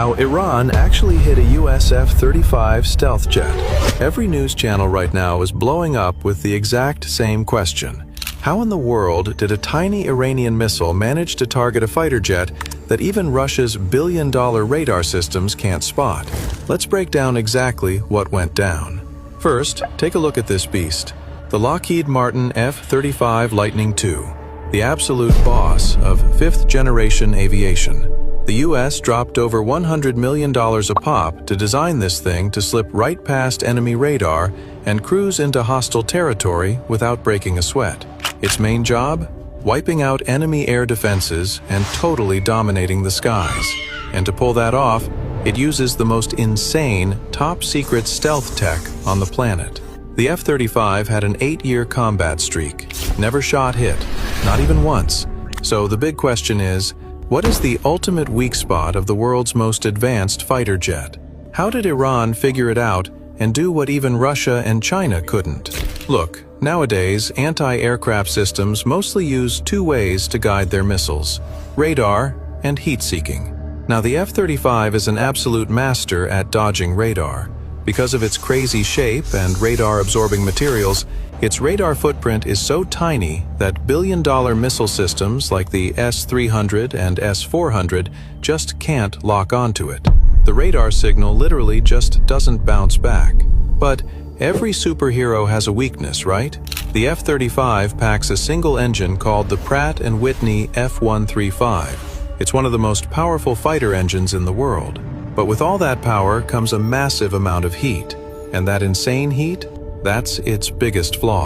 how Iran actually hit a US F-35 stealth jet. Every news channel right now is blowing up with the exact same question. How in the world did a tiny Iranian missile manage to target a fighter jet that even Russia's billion-dollar radar systems can't spot? Let's break down exactly what went down. First, take a look at this beast. The Lockheed Martin F-35 Lightning II, the absolute boss of fifth-generation aviation. The US dropped over $100 million a pop to design this thing to slip right past enemy radar and cruise into hostile territory without breaking a sweat. Its main job? Wiping out enemy air defenses and totally dominating the skies. And to pull that off, it uses the most insane, top-secret stealth tech on the planet. The F-35 had an 8-year combat streak, never shot hit, not even once. So the big question is, what is the ultimate weak spot of the world's most advanced fighter jet? How did Iran figure it out and do what even Russia and China couldn't? Look, nowadays, anti-aircraft systems mostly use two ways to guide their missiles: radar and heat-seeking. Now, the F-35 is an absolute master at dodging radar. Because of its crazy shape and radar-absorbing materials, its radar footprint is so tiny that billion-dollar missile systems like the S-300 and S-400 just can't lock onto it. The radar signal literally just doesn't bounce back. But every superhero has a weakness, right? The F-35 packs a single engine called the Pratt & Whitney F135. It's one of the most powerful fighter engines in the world. But with all that power comes a massive amount of heat. And that insane heat? That's its biggest flaw.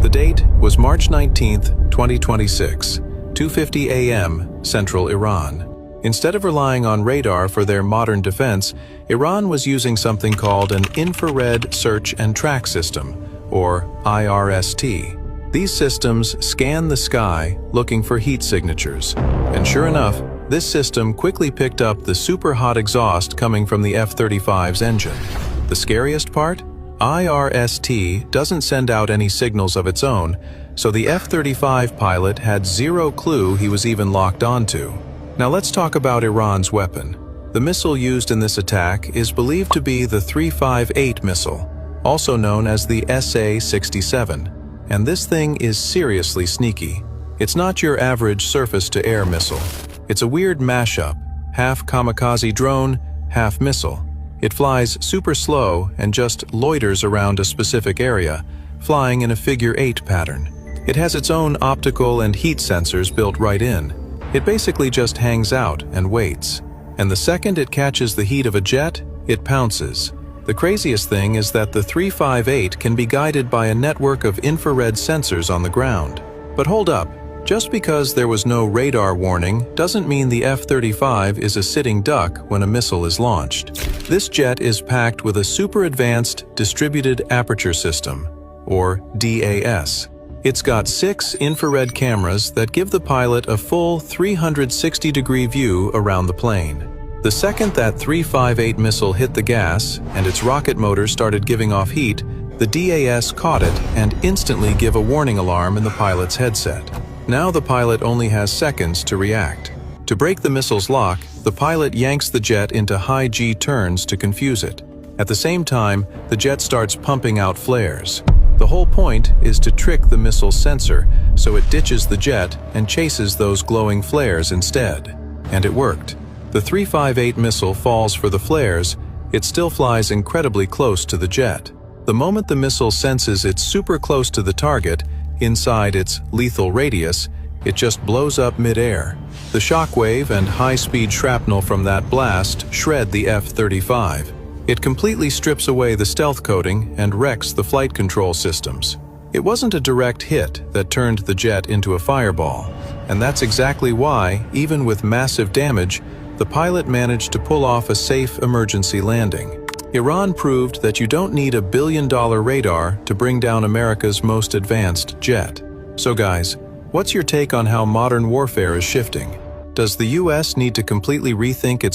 The date was March 19th, 2026, 2:50 a.m. Central Iran. Instead of relying on radar for their modern defense, Iran was using something called an infrared search and track system, or IRST. These systems scan the sky looking for heat signatures. And sure enough, this system quickly picked up the super hot exhaust coming from the F-35's engine. The scariest part? IRST doesn't send out any signals of its own, so the F-35 pilot had zero clue he was even locked onto. Now let's talk about Iran's weapon. The missile used in this attack is believed to be the F-35 missile, also known as the SA-67. And this thing is seriously sneaky. It's not your average surface-to-air missile. It's a weird mashup, half kamikaze drone, half missile. It flies super slow and just loiters around a specific area, flying in a figure-8 pattern. It has its own optical and heat sensors built right in. It basically just hangs out and waits. And the second it catches the heat of a jet, it pounces. The craziest thing is that the F-35 can be guided by a network of infrared sensors on the ground. But hold up. Just because there was no radar warning doesn't mean the F-35 is a sitting duck when a missile is launched. This jet is packed with a super advanced distributed aperture system, or DAS. It's got 6 infrared cameras that give the pilot a full 360-degree view around the plane. The second that F-35 missile hit the gas and its rocket motor started giving off heat, the DAS caught it and instantly gave a warning alarm in the pilot's headset. Now the pilot only has seconds to react. To break the missile's lock, the pilot yanks the jet into high G turns to confuse it. At the same time, the jet starts pumping out flares. The whole point is to trick the missile's sensor, so it ditches the jet and chases those glowing flares instead. And it worked. The F-35 missile falls for the flares. It still flies incredibly close to the jet. The moment the missile senses it's super close to the target, inside its lethal radius, it just blows up mid-air. The shockwave and high-speed shrapnel from that blast shred the F-35. It completely strips away the stealth coating and wrecks the flight control systems. It wasn't a direct hit that turned the jet into a fireball, and that's exactly why, even with massive damage, the pilot managed to pull off a safe emergency landing. Iran proved that you don't need a billion-dollar radar to bring down America's most advanced jet. So guys, what's your take on how modern warfare is shifting? Does the US need to completely rethink its